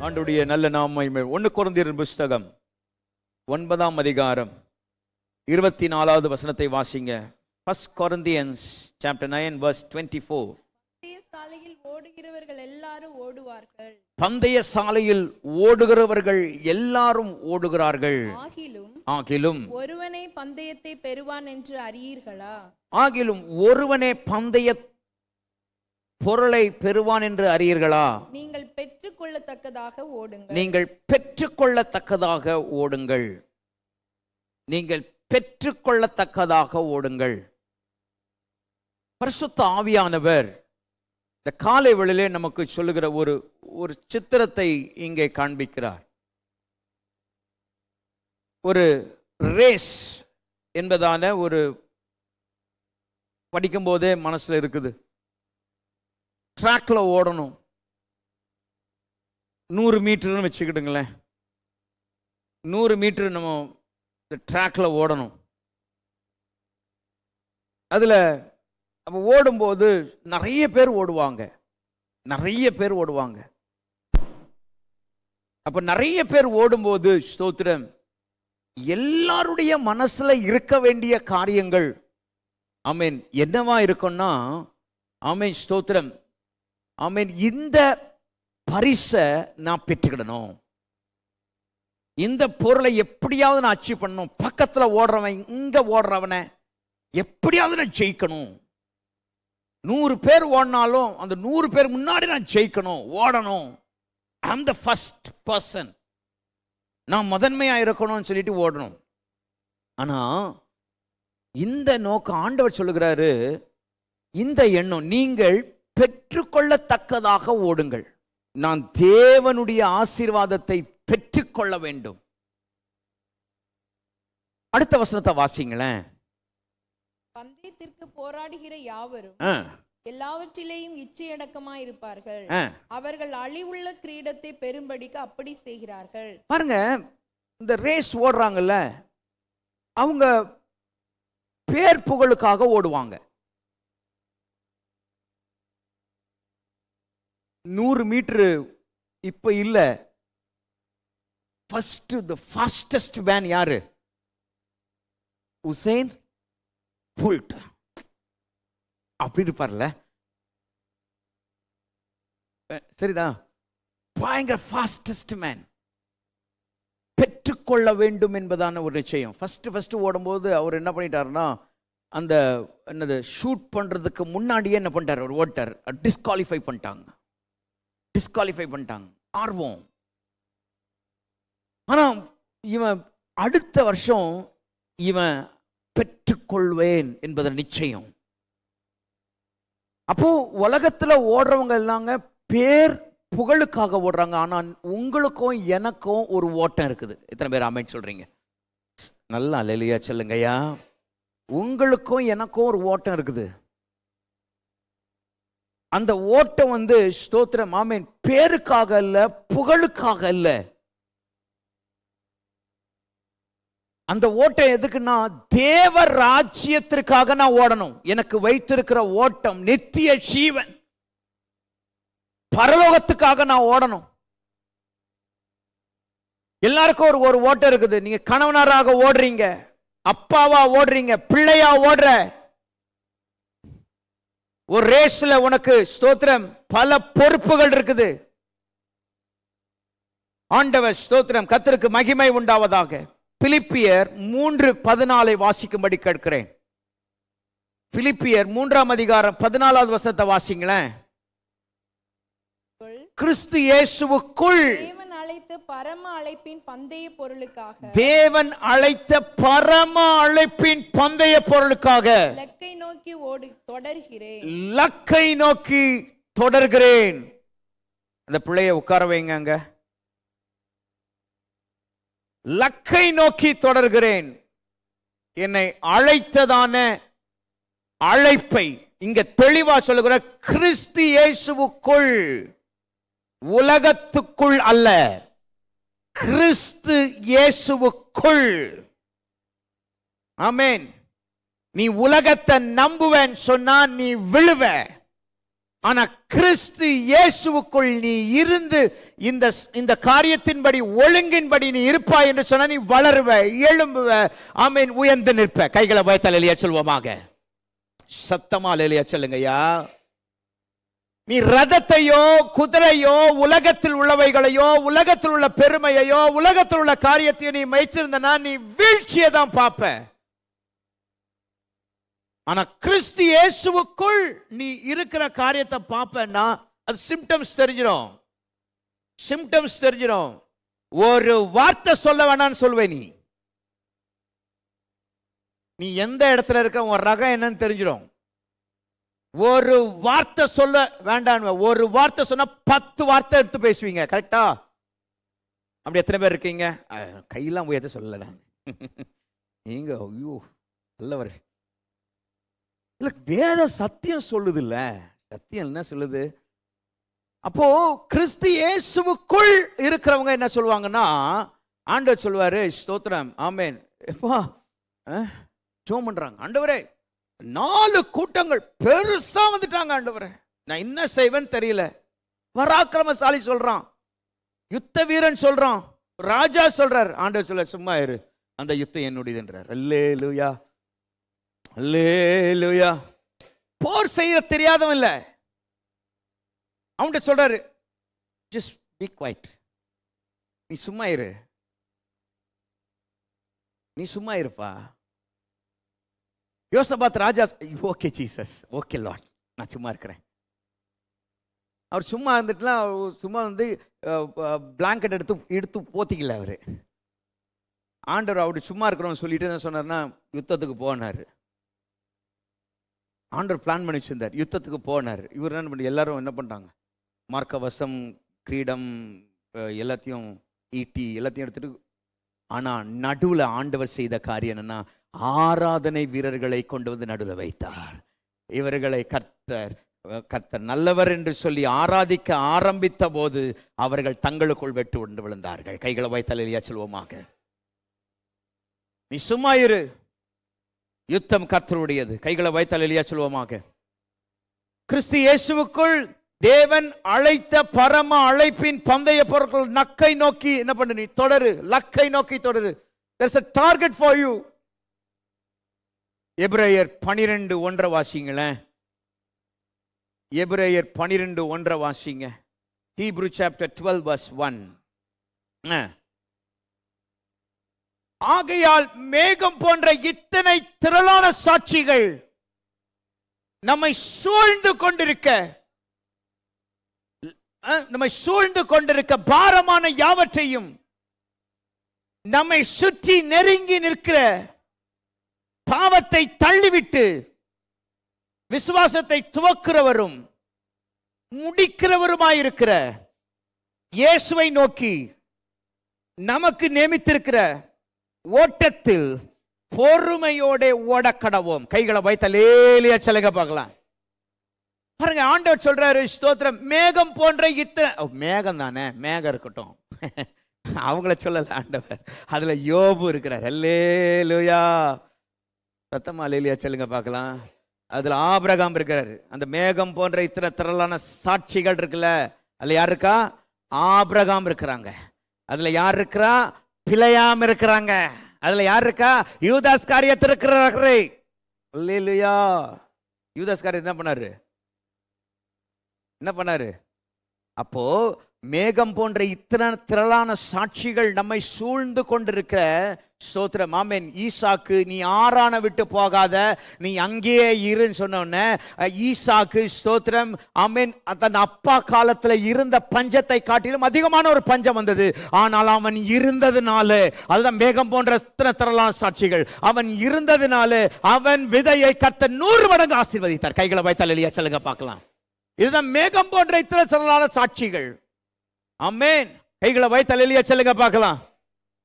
ஆண்டவருடைய நல்ல நாம 1 கொரிந்தியர் புஸ்தகம் 9ஆம் அதிகாரம் 24வது வசனத்தை வாசிங்க. 1 Corinthians chapter 9 verse 24. சாலையில் ஓடுகிறவர்கள் எல்லாரும் ஓடுவார்கள். பந்தய சாலையில் ஓடுகிறவர்கள் எல்லாரும் ஓடுகிறார்கள். ஆகிலும் ஒருவனே பந்தயத்தை பெறுவான் என்று அறியீர்களா? ஆகிலும் ஒருவனே பந்தய பொருளை பெறுவான் என்று அறியீர்களா? நீங்கள் பெற்றுக்கொள்ளத்தக்கதாக ஓடுங்கள். நீங்கள் பெற்றுக்கொள்ளத்தக்கதாக ஓடுங்கள். நீங்கள் பெற்றுக்கொள்ளத்தக்கதாக ஓடுங்கள். பரிசுத்த ஆவியானவர் இந்த காலை வேளையிலே நமக்கு சொல்லுகிற ஒரு சித்திரத்தை இங்கே காண்பிக்கிறார். ஒரு ரேஸ் என்பதான ஒரு படிக்கும் போதே மனசுல இருக்குது. ட்ராக்ல ஓடணும். 100 மீட்டர்னு வச்சுக்கிட்டுங்களேன். 100 மீட்டர் நம்ம ட்ராக்ல ஓடணும். அதுல அப்போ ஓடும்போது நிறைய பேர் ஓடுவாங்க. அப்ப நிறைய பேர் ஓடும்போது ஸ்தோத்திரம், எல்லாருடைய மனசுல இருக்க வேண்டிய காரியங்கள் ஆமென் என்னவா இருக்கும்னா, ஆமென் ஸ்தோத்திரம், ஆமென் இந்த பரிசை நான் பெற்றுக்கிடணும், இந்த பொருளை எப்படியாவது நான் அச்சீவ் பண்ணணும், பக்கத்துல ஓடுறவன் இங்க ஓடுறவனை எப்படியாவது நான் ஜெயிக்கணும், 100 பேர் ஓடினாலும் அந்த 100 பேர் முன்னாடி நான் ஜெயிக்கணும், ஓடணும், ஐ அம் த ஃபர்ஸ்ட் பர்சன், நான் முதன்மையா இருக்கணும்னு சொல்லிட்டு ஓடணும். ஆனா இந்த நோக்கம் ஆண்டவர் சொல்லுகிறாரு, இந்த எண்ணம் நீங்கள் பெற்றுக்கொள்ளத்தக்கதாக ஓடுங்கள். நான் தேவனுடைய ஆசீர்வாதத்தை பெற்றுக்கொள்ள வேண்டும். அடுத்த வசனத்தை வாசிங்களேன். பந்தயத்திற்கு போராடுகிற யாவரும் எல்லாவற்றிலேயும் இச்சையடக்கமாய் இருப்பார்கள். அவர்கள் அழிவுள்ள கிரீடத்தை பெறும்படிக்கு அப்படி செய்கிறார்கள். பாருங்க, இந்த ரேஸ் ஓடுறாங்கல்ல, அவங்க பேர் புகழுக்காக ஓடுவாங்க. 100 மீட்டர் இப்ப இல்ல. ஃபர்ஸ்ட் தி ஃபாஸ்டஸ்ட் மேன் யாரு? உசேன் போல்ட் அப்படி இருப்பார்ல, சரிதான், பயங்கர ஃபாஸ்டஸ்ட் மேன். பெற்றுக்கொள்ள வேண்டும் என்பதான ஒரு நிச்சயம். ஃபர்ஸ்ட் ஓடும்போது அவர் என்ன பண்ணிட்டாருன்னா, அந்த என்னது ஷூட் பண்றதுக்கு முன்னாடியே என்ன பண்ணிட்டார், ஒரு ஓட்டர் டிஸ்குவாலிஃபை பண்ணிட்டாங்க. ஆர்வம். ஆனா இவன் அடுத்த வருஷம் இவன் பெற்றுக்கொள்வேன் என்பது நிச்சயம். அப்போ உலகத்துல ஓடுறவங்க எல்லாங்க பேர் புகழுக்காக ஓடுறாங்க. ஆனா உங்களுக்கும் எனக்கும் ஒரு ஓட்டம் இருக்குது. எத்தனை பேர் ஆமென் சொல்றீங்க? நல்லா அல்லேலூயா சொல்லுங்கய்யா. உங்களுக்கும் எனக்கும் ஒரு ஓட்டம் இருக்குது. அந்த ஓட்டம் ஸ்தோத்திரம் ஆமென் பேருக்காக அல்ல, புகழுக்காக அல்ல. அந்த ஓட்டம் எதுக்குன்னா, தேவ ராஜ்யத்திற்காக நான் ஓடணும். எனக்கு வைத்திருக்கிற ஓட்டம் நித்திய ஜீவன், பரலோகத்துக்காக நான் ஓடணும். எல்லாருக்கும் ஒரு ஓட்டம் இருக்குது. நீங்க கணவனராக ஓடுறீங்க, அப்பாவா ஓடுறீங்க, பிள்ளையா ஓடுற. ஒரு ரேஸ்ல உனக்கு ஸ்தோத்திரம் பல பொறுப்புகள் இருக்குது. ஆண்டவர் ஸ்தோத்திரம் கர்த்தருக்கு மகிமை உண்டாவதாக. பிலிப்பியர் 3:14 வாசிக்கும்படி கேட்கிறேன். பிலிப்பியர் 3ஆம் அதிகாரம் 14வது வசனத்தை வாசிங்களேன். கிறிஸ்து இயேசுவுக்குள் தேவன் அழைத்த பரம அழைப்பின் பந்தய பொருளுக்காக, தேவன் அழைத்த பரம அழைப்பின் பந்தய பொருளுக்காக லக்கை நோக்கி தொடர்கிறேன். அந்த பிள்ளையை உட்கார வைங்க. அங்க லக்கை நோக்கி தொடர்கிறேன். என்னை அழைத்ததான அழைப்பை இங்க தெளிவா சொல்லுகிற, கிறிஸ்து இயேசுவுக்குள், உலகத்துக்குள் அல்ல, கிறிஸ்து இயேசுவுக்குள். ஆமென். நீ உலகத்தை நம்புவேன் சொன்னா நீ விழுவ. ஆனா கிறிஸ்து இயேசுவுக்குள் நீ இருந்து இந்த இந்த காரியத்தின்படி ஒழுங்கின்படி நீ இருப்பாய் என்று சொன்னா நீ வளருவ, எழும்புவ, ஆமென், உயர்ந்து நிற்ப. கைகளை வைத்தால் எலியா சொல்வோமாக, சத்தமா எலியா சொல்லுங்கய்யா. நீ ரதத்தையோ குதிரையோ உலகத்தில் உள்ளவைகளையோ உலகத்தில் உள்ள பெருமையையோ உலகத்தில் உள்ள காரியத்தையோ நீ மைச்சிருந்தனா நீ வீழ்ச்சியை தான் பார்ப்ப. ஆனா கிறிஸ்து இயேசுவுக்குள் நீ இருக்கிற காரியத்தை பார்ப்பேன்னா அது சிம்டம்ஸ் தெரிஞ்சிடும். சிம்டம்ஸ் தெரிஞ்சிடும். ஒரு வார்த்தை சொல்ல வேணான்னு சொல்லுவேன். நீ எந்த இடத்துல இருக்க, உன் ரகம் என்னன்னு தெரிஞ்சிடும். ஒரு வார்த்தை சொல்ல வேண்டாம், ஒரு வார்த்தை சொன்னா 10 வார்த்தை எடுத்து பேசுவீங்க. கரெக்டா? அப்படி எத்தனை பேர் இருக்கீங்க? கையெல்லாம் உயர்த்த சொல்லல நீங்க. ஐயோ நல்லவர். இல்ல, வேத சத்தியம் சொல்லுது. இல்ல, சத்தியம் என்ன சொல்லுது? அப்போ கிறிஸ்து இயேசுவுக்குள் இருக்கிறவங்க என்ன சொல்லுவாங்கன்னா, ஆண்டவர் சொல்வாரு, ஸ்தோத்திரம், ஆமென், எப்பா ஜெபம் பண்றாங்க, ஆண்டவரே 4 கூட்டங்கள் பெருசா வந்துட்டாங்க, ஆண்டவரே நான் என்ன செய்வேன்னு தெரியல. பராக்கிரமசாலி சொல்றான், யுத்த வீரன் சொல்றான், ராஜா சொல்றார். ஆண்டவர் சொல்ல, சும்மா இரு, அந்த யுத்தம் என்னுடையதுன்றார். அல்லேலூயா, அல்லேலூயா. போர் செய்ய தெரியாதவன் இல்ல, அவன்கிட்ட சொல்றாரு, ஜஸ்ட் பீ குவைட், நீ சும்மா இரு, நீ சும்மா இருப்பா. யோசபாத் ராஜா, ஓகே ஜீசஸ், ஓகே லார்ட், நான் சும்மா இருக்கிறேன். அவர் சும்மா இருந்துட்டுலாம், சும்மா வந்து பிளாங்கெட் எடுத்து போத்திக்கல அவரு. ஆண்டவர் அவரு சும்மா இருக்கிறோம் சொல்லிட்டு என்ன சொன்னார்னா, யுத்தத்துக்கு போனார். ஆண்டவர் பிளான் பண்ணி வச்சிருந்தார், யுத்தத்துக்கு போனார். இவர் என்ன பண்ணி, எல்லாரும் என்ன பண்ணிட்டாங்க, மார்க்கவசம், கிரீடம், எல்லாத்தையும் ஈட்டி எல்லாத்தையும் எடுத்துட்டு. ஆனா நடுவில் ஆண்டவர் செய்த காரியம் என்னன்னா, ஆராதனை வீரர்களை கொண்டு வந்து நடுவில் வைத்தார். இவர்களை கர்த்தர் நல்லவர் என்று சொல்லி ஆராதிக்க ஆரம்பித்த போது அவர்கள் தங்களுக்குள் வெட்டு கொண்டு விழுந்தார்கள். கைகளை வைத்தால் எலியா சொல்வோமாக, நீ சும்மா இரு, யுத்தம் கர்த்தருடையது. கைகளை வைத்தால் எலியா சொல்வோமாக. கிறிஸ்து இயேசுவுக்குள் தேவன் அழைத்த பரம அழைப்பின் பந்தய பொருட்கள் நக்கை நோக்கி என்ன பண்ணு, நீ தொடரு, லக்கை நோக்கி தொடரு. There's a target for you. எபிரேயர் 12:1 வாசிங்களேன். எபிரேயர் 12:1 வாசிங்க. Hebrew chapter 12 verse 1. ஆகையால் மேகம் போன்ற இத்தனை திரளான சாட்சிகள் நம்மை சூழ்ந்து கொண்டிருக்க பாரமான யாவற்றையும் நம்மை சுற்றி நெருங்கி நிற்கிற பாவத்தை தள்ளிவிட்டு விசுவாசத்தை துவக்கிறவரும் முடிக்கிறவருமாயிருக்கிற இயேசுவை நோக்கி நமக்கு நியமித்திருக்கிற ஓட்டத்தில் பொறுமையோட ஓடக்கடவோம். கைகளை வைத்த லேலியா சலுக பார்க்கலாம். பாருங்க, ஆண்டவர் சொல்றாரு, ஸ்தோத்திரம், மேகம் போன்ற மேகம் தானே, மேகம் இருக்கட்டும், அவங்கள சொல்லல ஆண்டவர், அதுல யோபு இருக்கிறார். அல்லேலூயா, சத்தமா லேலியா சொல்லுங்க பார்க்கலாம். அதுல ஆபிரகாம் இருக்கிறாரு. அந்த மேகம் போன்ற இத்தனை திரளான சாட்சிகள் இருக்குல்ல, அதுல யார் இருக்கா? ஆபிரகாம் இருக்கிறாங்க. அதுல யார் இருக்கிறா? பிழையாம இருக்கிறாங்க. அதுல யார் இருக்கா? யூதாஸ் காரியத்தில் இருக்கிறார்கள். அல்லேலூயா. யூதாஸ் காரியத்தை என்ன பண்ணாரு? அப்போ மேகம் போன்ற இத்தனை திரளான சாட்சிகள் நம்மை சூழ்ந்து கொண்டிருக்கிற, ஸ்தோத்திரம், ஆமென். ஈசாக்கு, நீ ஆரான விட்டு போகாத, நீ அங்கேயே இருன்னு சொன்ன உடனே ஈசாக்கு, ஸ்தோத்திரம், ஆமென், தன் அப்பா காலத்துல இருந்த பஞ்சத்தை காட்டிலும் அதிகமான ஒரு பஞ்சம் வந்தது. ஆனால் அவன் இருந்ததுனால, அதுதான் மேகம் போன்ற திரளான சாட்சிகள், அவன் இருந்ததுனால அவன் விதையை கர்த்தர் 100 மடங்கு ஆசீர்வதித்தார். கைகளை வைத்தால் எலியா சொல்லுங்க பார்க்கலாம். இதுதான் மேகம் போன்ற இத்தனை திரளான சாட்சிகள். ஆமென். கைகளை வைத்தால் எலியா சொல்லுங்க பார்க்கலாம்.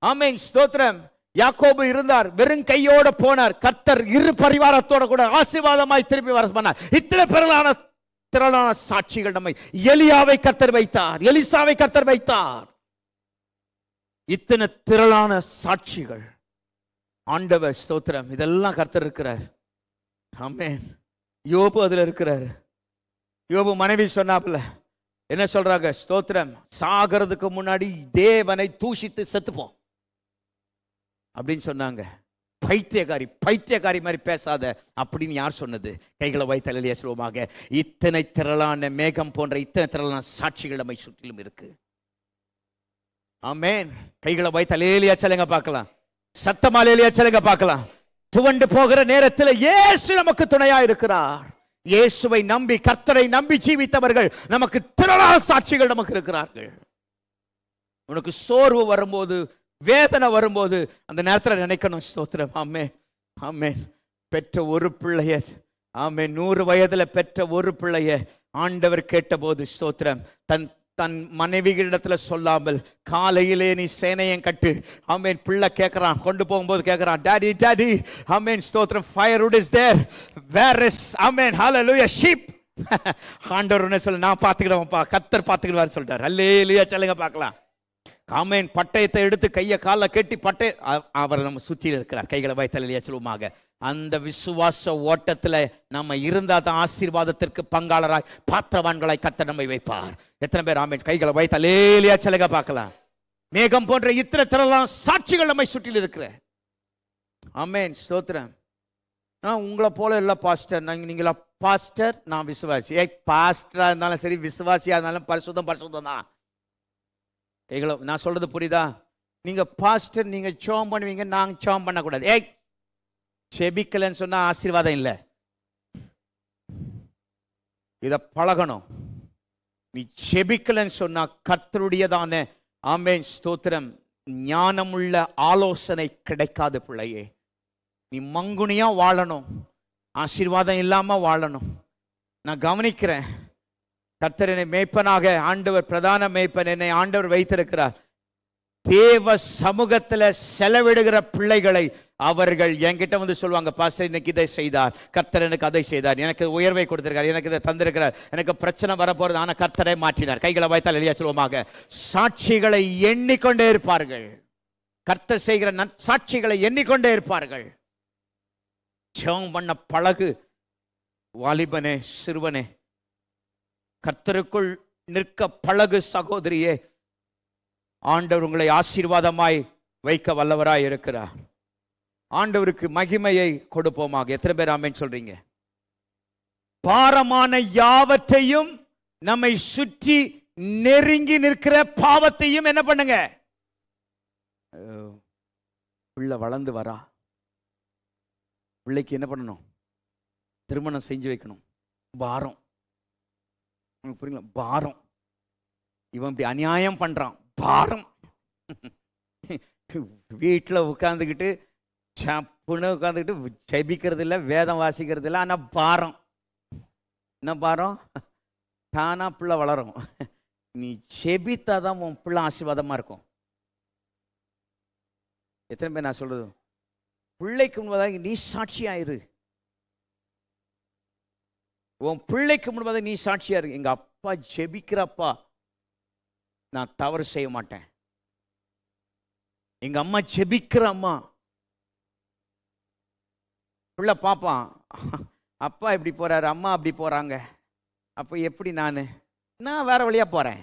ஆமென், ஸ்தோத்திரம். யாக்கோபு இருந்தார், வெறும் கையோட போனார். கர்த்தர் இரு பரிவாரத்தோட கூட ஆசீர்வாதமாய் திருப்பி வர பண்ணார். இத்தனை திரளான சாட்சிகள் நம்மை, எலியாவை கர்த்தர் வைத்தார், எலிசாவை கர்த்தர் வைத்தார். இத்தனை திரளான சாட்சிகள் ஆண்டவர், ஸ்தோத்திரம், இதெல்லாம் கர்த்தர் இருக்கிறார். ஆமென். யோபு அதுல இருக்கிறார். யோபு மனைவி சொன்னாப்புல என்ன சொல்றாங்க? ஸ்தோத்திரம், சாகிறதுக்கு முன்னாடி தேவனை தூஷித்து செத்துப்போம் அப்படின்னு சொன்னாங்க. பைத்தியக்காரி, பைத்தியக்காரி மாதிரி பேசாத அப்படின்னு யார் சொன்னது? கைகளை வைத்து அல்லேலூயா சொல்லுவோமாக. இத்தனை திரளான மேகம் போன்ற இத்தனை திரளான சாட்சிகள் நம்மை சுற்றிலும் இருக்கு. ஆமென். கைகளை வைத்து அல்லேலூயா சொல்லுங்க பார்க்கலாம். சத்தமா அல்லேலூயா சொல்லுங்க பார்க்கலாம். துவண்டு போகிற நேரத்தில் இயேசு நமக்கு துணையா இருக்கிறார். இயேசுவை நம்பி, கர்த்தரை நம்பி ஜீவித்தவர்கள் நமக்கு திரளான சாட்சிகள் நமக்கு இருக்கிறார்கள். உனக்கு சோர்வு வரும்போது, வேதனை வரும்போது, அந்த நேரத்தில் நினைக்கணும், ஸ்தோத்திரம், ஆமென் ஆமென், பெற்ற ஒரு பிள்ளைய, ஆமென், 100 வயதுல பெற்ற ஒரு பிள்ளைய ஆண்டவர் கேட்டபோது, ஸ்தோத்திரம், தன் தன் மனைவிகளிடத்துல சொல்லாமல் காலையிலே நீ சேனையம் கட்டு, ஆமென், பிள்ளை கேட்கிறான், கொண்டு போகும்போது கேட்கிறான், டாடி டாடி, ஆமென், ஸ்தோத்திரம், firewood is there, where is, amen, hallelujah, sheep. ஆண்டவர் என்ன சொல்ல, நான் பார்த்துக்கிடுவேன்ப்பா, கர்த்தர் பார்த்துக்கிடுவார் சொல்லிட்டார். அல்லேலூயா சொல்லுங்க பார்க்கலாம். ஆமென். பட்டயத்தை எடுத்து கையை காலை கட்டி பட்டை, அவர் நம்ம சுற்றி இருக்கிறார். கைகளை வைத்து அல்லேலூயா சொல்லுவோமாக. அந்த விசுவாச ஓட்டத்தில் நம்ம இருந்தால் தான் ஆசீர்வாதத்திற்கு பங்காளராய், பாத்திரவான்களாய் கர்த்தர் நம்மை வைப்பார். எத்தனை பேர் ஆமென் கைகளை வைத்து அல்லேலூயா சொல்லுங்க பார்க்கலாம். மேகம் போன்ற இத்தனை திரளான சாட்சிகள் நம்மை சுற்றில் இருக்கிற. ஆமென், ஸ்தோத்திரம். நான் உங்களை போல இல்லை பாஸ்டர், நீங்களா பாஸ்டர், நான் விசுவாசி. பாஸ்டரா இருந்தாலும் சரி, விசுவாசியா இருந்தாலும் பரிசுத்தம் பரிசுத்தம் தான். கைகளை, நான் சொல்றது புரியுதா? நீங்க பாஸ்டர், நீங்க ஜெபம் பண்ணுவீங்க, நாங்க ஜெபம் பண்ணக்கூடாது. செபிக்கலன்னு சொன்னா ஆசீர்வாதம் இல்லை. இத பழகணும். நீ செபிக்கலன்னு சொன்னா கர்த்தருடையதான, ஆமென், ஸ்தோத்திரம், ஞானமுள்ள ஆலோசனை கிடைக்காத பிள்ளையே. நீ மங்குனியா வாழணும், ஆசீர்வாதம் இல்லாம வாழணும். நான் கவனிக்கிறேன், கர்த்தர் என்னை மேய்ப்பனாக, ஆண்டவர் பிரதான மேய்ப்பன் என்னை ஆண்டவர் வைத்திருக்கிறார். தேவ சமூகத்தில் செலவிடுகிற பிள்ளைகளை அவர்கள் என்கிட்ட வந்து சொல்லுவாங்க, பாஸ்டர் இன்னைக்கு இதை செய்தார், கர்த்தர் எனக்கு அதை செய்தார், எனக்கு உயர்வை கொடுத்திருக்கார், எனக்கு இதை தந்திருக்கிறார், எனக்கு பிரச்சனை வரப்போறது, ஆனால் கர்த்தரை மாற்றினார். கைகளை வைத்தால் இல்லையா சொல்லுவோமாக. சாட்சிகளை எண்ணிக்கொண்டே இருப்பார்கள். கர்த்தர் செய்கிற சாட்சிகளை எண்ணிக்கொண்டே இருப்பார்கள். ஜெபம் பண்ண பழகு வாலிபனே, சிறுவனே. கர்த்தருக்குள் நிற்க பழகு சகோதரியே. ஆண்டவர் உங்களை ஆசீர்வாதமாய் வைக்க வல்லவராய் இருக்கிறார். ஆண்டவருக்கு மகிமையை கொடுப்போமாக. எத்தனை பேர் ஆமென் சொல்றீங்க? பாரமான யாவற்றையும், நம்மை சுற்றி நெருங்கி நிற்கிற பாவத்தையும் என்ன பண்ணுங்க? பிள்ளை வளர்ந்து வரா, பிள்ளைக்கு என்ன பண்ணணும்? திருமணம் செஞ்சு வைக்கணும். பாரம், புரியுங்களா? பாரம். இவன் இப்படி அநியாயம் பண்றான், பாரம். வீட்டில் உட்காந்துக்கிட்டு சப்புன்னு உட்காந்துக்கிட்டு ஜெபிக்கிறது இல்லை, வேதம் வாசிக்கிறது இல்லை, ஆனால் பாரம். என்ன பாரம்? தானா பிள்ளை வளரும். நீ ஜெபித்தாதான் உன் பிள்ளை ஆசீர்வாதமா இருக்கும். எத்தனை பேர் நான் சொல்றது? பிள்ளைக்கு முன்பதாக நீ சாட்சியாயிரு. உன் பிள்ளைக்கு முன்பதாக நீ சாட்சியா இரு. எங்க அப்பா ஜெபிக்கிறப்பா, நான் தவறு செய்ய மாட்டேன். எங்க அம்மா ஜெபிக்கிற அம்மா. பிள்ளை பாப்பான், அப்பா இப்படி போறாரு, அம்மா அப்படி போறாங்க, அப்ப எப்படி நான் வேற வழியா போறேன்.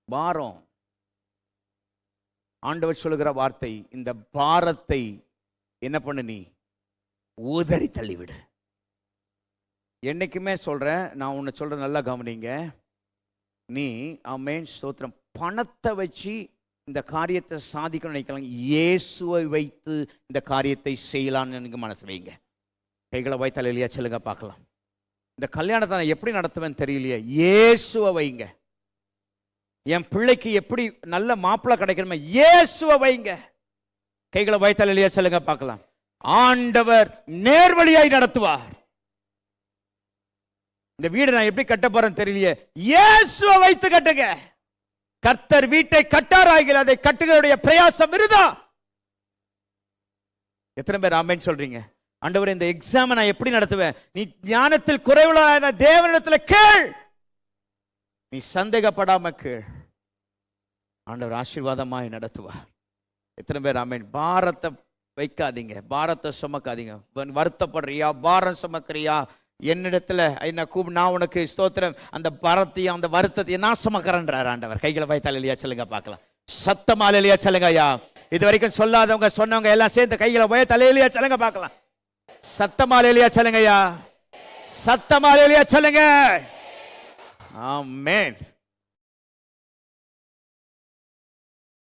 பாரம். ஆண்டவர் சொல்லுகிற வார்த்தை, இந்த பாரத்தை என்ன பண்ணு? நீ உதறி தள்ளிவிடு. என்னைக்குமே சொல்றேன், நான் உன்னை சொல்றேன், நல்லா கவனிங்க. நீ, ஆமென், ஸ்தோத்திரம், பணத்தை வச்சு இந்த காரியத்தை சாதிக்கணும்னு நினைக்கலாம். இயேசுவை வைத்து இந்த காரியத்தை செய்யலாம்னு எனக்கு மனசு வைங்க. கைகளை வைத்தால் இல்லையா சொல்லுங்க பார்க்கலாம். இந்த கல்யாணத்தை நான் எப்படி நடத்துவேன்னு தெரியலையே, இயேசுவை வைங்க. என் பிள்ளைக்கு எப்படி நல்ல மாப்பிள்ளை கிடைக்கணுமே, இயேசுவை வைங்க. கைகளை வைத்தால் இல்லையா சொல்லுங்க பார்க்கலாம். ஆண்டவர் நேர்வழியாய் நடத்துவார். இந்த வீடு நான் எப்படி கட்ட போறேன்னு தெரியலையே, இயேசுவை வைத்து கட்டுங்க. கர்த்தர் வீட்டை கட்டாராகிற, அதை கட்டுகளுடைய பிரயாசம் விருதா. எத்தனை பேர் ஆமென் சொல்றீங்க? ஆண்டவர், இந்த எக்ஸாம் நான் எப்படி நடத்துவேன்? நீ ஞானத்தில் குறைவுள்ள தேவனிடத்தில் கேள், நீ சந்தேகப்படாம கேள். ஆண்டவர் ஆசீர்வாதமாய் நடத்துவார். எத்தனை பேர் ஆமென்? பாரத்தை வைக்காதீங்க, பாரத்தை சுமக்காதீங்க. வருத்தப்படுறியா, பாரம் சுமக்கிறியா, என்னிடத்துல என்ன நான் உனக்கு ஸ்தோத்திரம் அந்த பரத்தையும் அந்த வருத்தத்தையும் நான் சுமக்கிறேன்றார் ஆண்டவர். கைகளை வைத்தால் இல்லையா சொல்லுங்க பார்க்கலாம். சத்தமா இல்லையா சொல்லுங்க ஐயா. இது வரைக்கும் சொல்லாதவங்க சொன்னவங்க எல்லாம் சேர்ந்து கைகளை வைத்தால் இல்லையா சொல்லுங்க பார்க்கலாம். சத்தமா இல்லையா சொல்லுங்க ஐயா. சத்தமா இல்லையா சொல்லுங்க. ஆமென்.